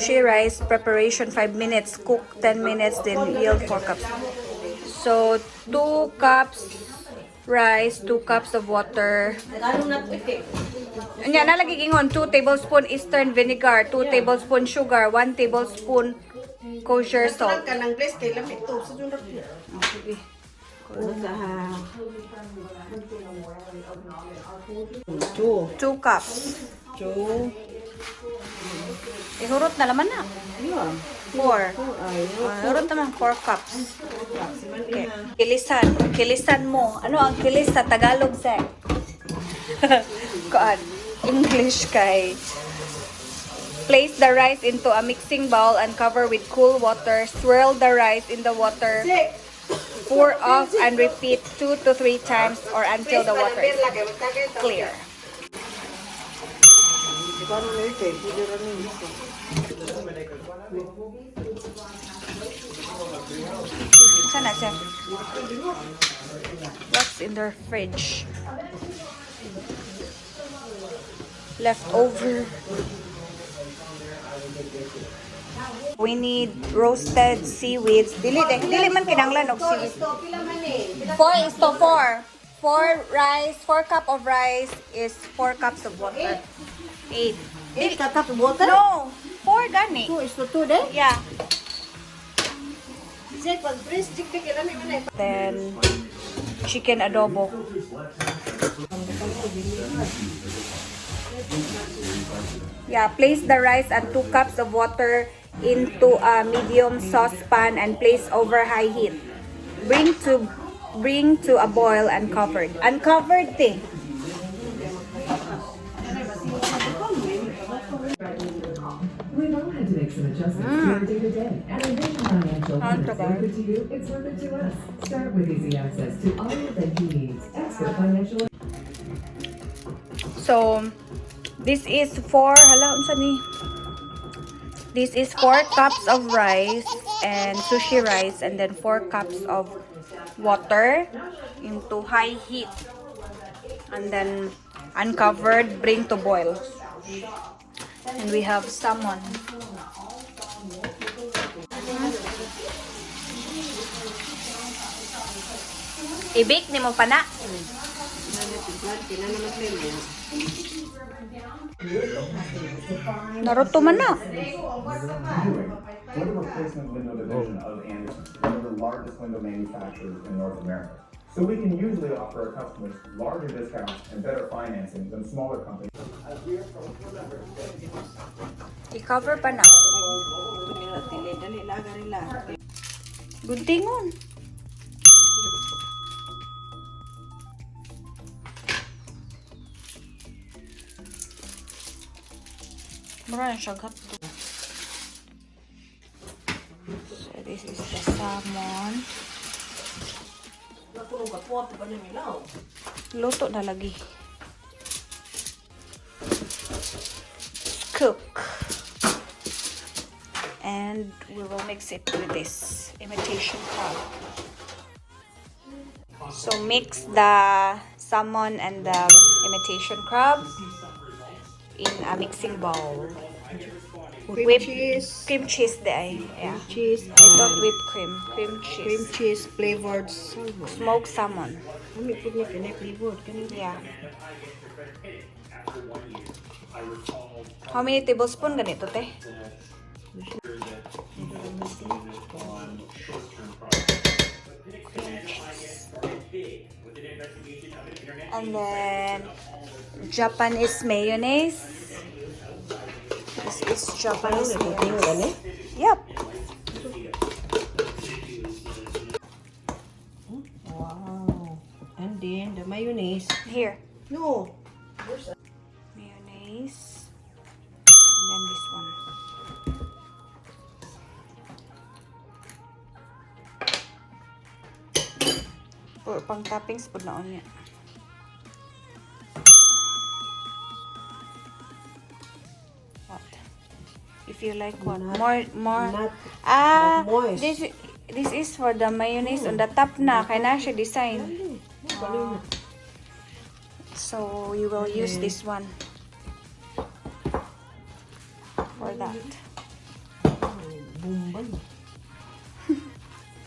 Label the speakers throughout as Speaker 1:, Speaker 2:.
Speaker 1: sushi rice preparation 5 minutes, cook 10 minutes, then yield 4 cups. So 2 cups rice, 2 cups of water. Anya nalagi gingon 2 tablespoon Eastern vinegar, 2 tablespoon sugar, 1 tablespoon kosher salt. Two cups. Ihurot na laman na. 4. Ihurot naman 4 cups. Okay. Kilisan mo. Ano ang kilis sa Tagalog, Zek? Kuan. English kay. Place the rice into a mixing bowl and cover with cool water. Swirl the rice in the water. Pour off and repeat 2 to 3 times or until the water is clear. Sana siya. What's in their fridge? Leftover. We need roasted seaweeds. Dili man kinanglan og seaweed. 4:4. 4 rice, 4 cup of rice is 4 cups of water. 8.
Speaker 2: 8 cups of water?
Speaker 1: No, 4 gani.
Speaker 2: 2:2 then?
Speaker 1: Yeah.
Speaker 2: Then
Speaker 1: Chicken adobo. Yeah, place the rice and 2 cups of water into a medium saucepan and place over high heat. Bring to a boil and covered. Uncovered thing.
Speaker 3: We've all had to make some adjustments to our day-to-day. And Envision Financial is worth it to you, it's worth it to us. Start with easy access to all your banking needs. Expert financial.
Speaker 1: So, this is 4, This is 4 cups of rice and sushi rice, and then 4 cups of water into high heat. And then uncovered, bring to boil. And we have salmon. I-bake ni mo pa na. Naruto man na.
Speaker 4: We're the replacement window division of Anderson, one of the largest window manufacturers in North America. So we can usually offer our customers larger discounts and better financing than smaller companies.
Speaker 1: I-cover pa na. Guntingon. Mura na siya gato. So this is the salmon. Luto na lagi. Cook. And we will mix it with this imitation crab. So mix the salmon and the imitation crab in a mixing bowl.
Speaker 2: cream cheese.
Speaker 1: Cream cheese day. Yeah.
Speaker 2: Cheese.
Speaker 1: I thought whipped cream. Cream cheese.
Speaker 2: Cream cheese flavored salmon.
Speaker 1: Smoked salmon.
Speaker 2: Kami pud ni kanay flavored kanay.
Speaker 1: Yeah. How many tablespoon ganito, te? And then Japanese mayonnaise. This is Japanese mayonnaise. Yep.
Speaker 2: Wow. And then the mayonnaise.
Speaker 1: Here.
Speaker 2: No.
Speaker 1: Mayonnaise. And then this one. Or pang toppings po na niya. What? If you like what? More.
Speaker 2: Not moist.
Speaker 1: This is for the mayonnaise on the top na. Kaya na siya design. So you will use this one for that.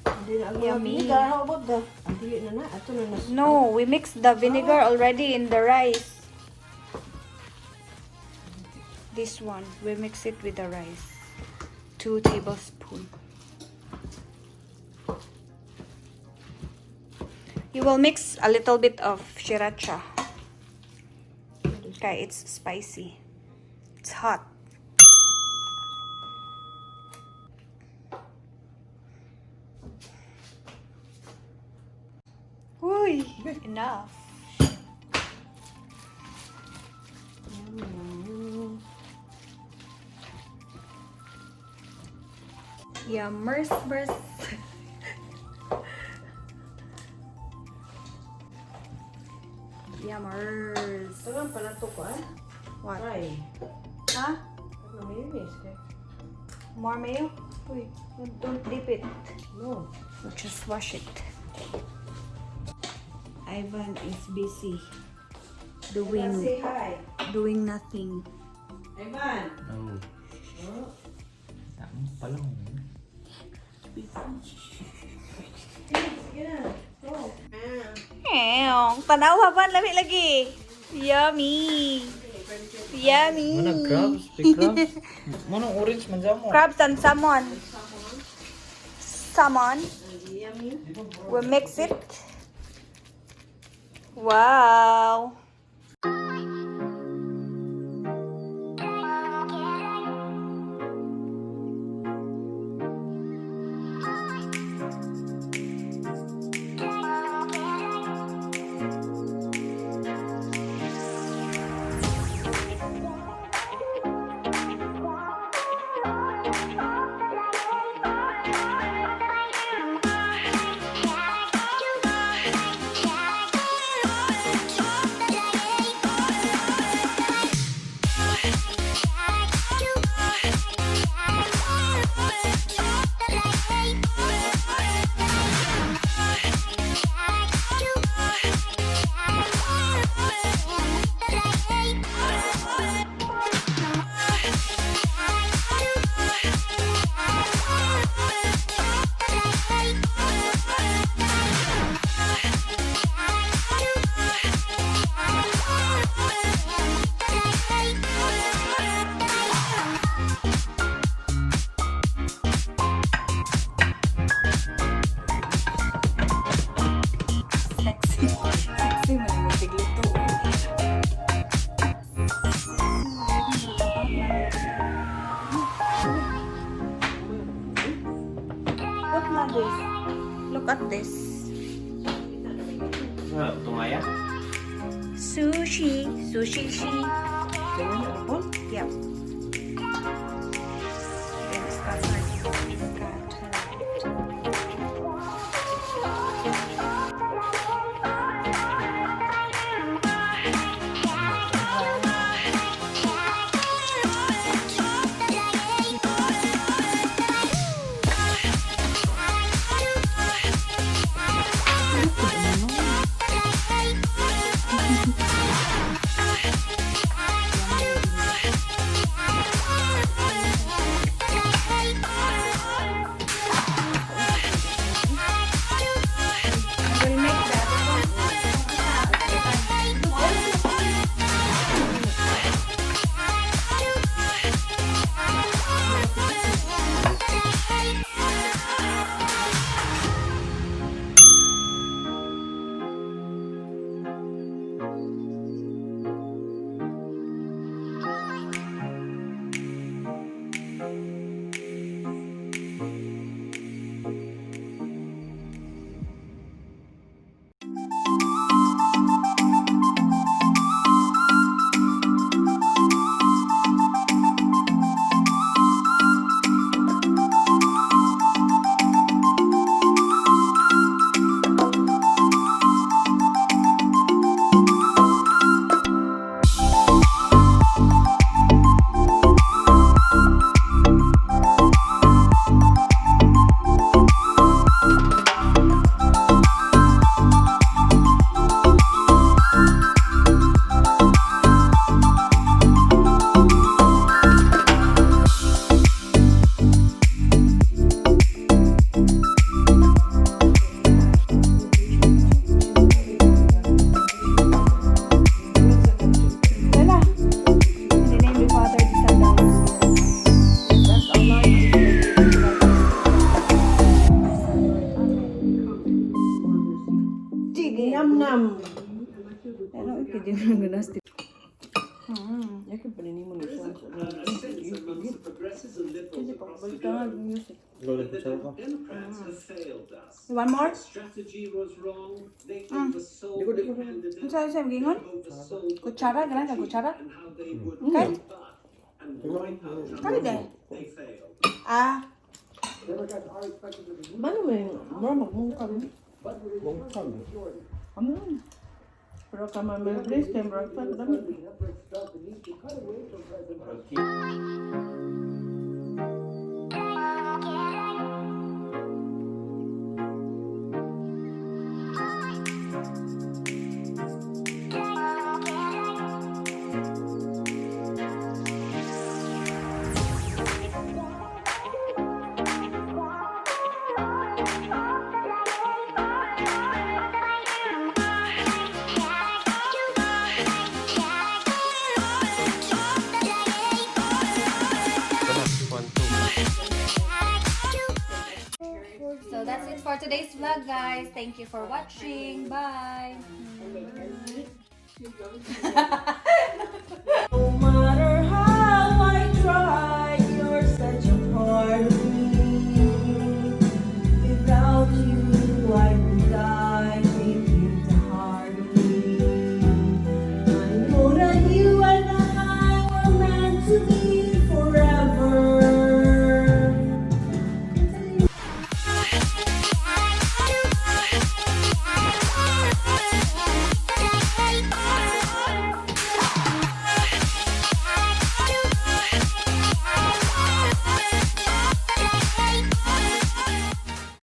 Speaker 2: Hindi na ang
Speaker 1: Yummy.
Speaker 2: vinegar. How about the... Ang dili na na. Ato na na.
Speaker 1: No, we mixed the vinegar already in the rice. This one, we mix it with the rice. 2 tablespoons. You will mix a little bit of sriracha. Okay, it's spicy. It's hot. Uy, enough. Yummers. Yummers.
Speaker 2: Ito lang panato ko
Speaker 1: What?
Speaker 2: Try.
Speaker 1: Huh?
Speaker 2: Ano mayonnaise kay?
Speaker 1: More mayo? Uy, don't dip it.
Speaker 2: No.
Speaker 1: We'll just wash it. Ivan is busy
Speaker 2: Say hi.
Speaker 1: doing nothing.
Speaker 2: Ivan.
Speaker 5: Oh.
Speaker 2: Oh.
Speaker 5: Tama pa lang.
Speaker 2: Sige na. Go.
Speaker 1: Tanawa pa lami lagi. Yummy. Yummy.
Speaker 5: Mana crabs? Big crabs? Mana orange man dyan mo?
Speaker 1: Crabs and salmon. Salmon.
Speaker 2: Yummy.
Speaker 1: We mix it. Wow. Sexy man yung tiglito. Look na this. Look at this.
Speaker 5: Tumaya?
Speaker 1: Sushi. Sushi. Yep. Then scatter.
Speaker 2: Hindi mo ganas. Yakin pa rin mo nito. Hindi pa balik ka nga music.
Speaker 5: Loaded ko siya ko.
Speaker 1: One more?
Speaker 5: Di ko.
Speaker 1: Ang sa'yo gingon? Kutsara, ganun ka kutsara? Okay? Kali de? Ah,
Speaker 2: Mano mo yung mura magmungkag. Pero ka ma-place kayo, bro. Dami.
Speaker 1: so that's it for today's vlog, guys. Thank you for watching. Bye.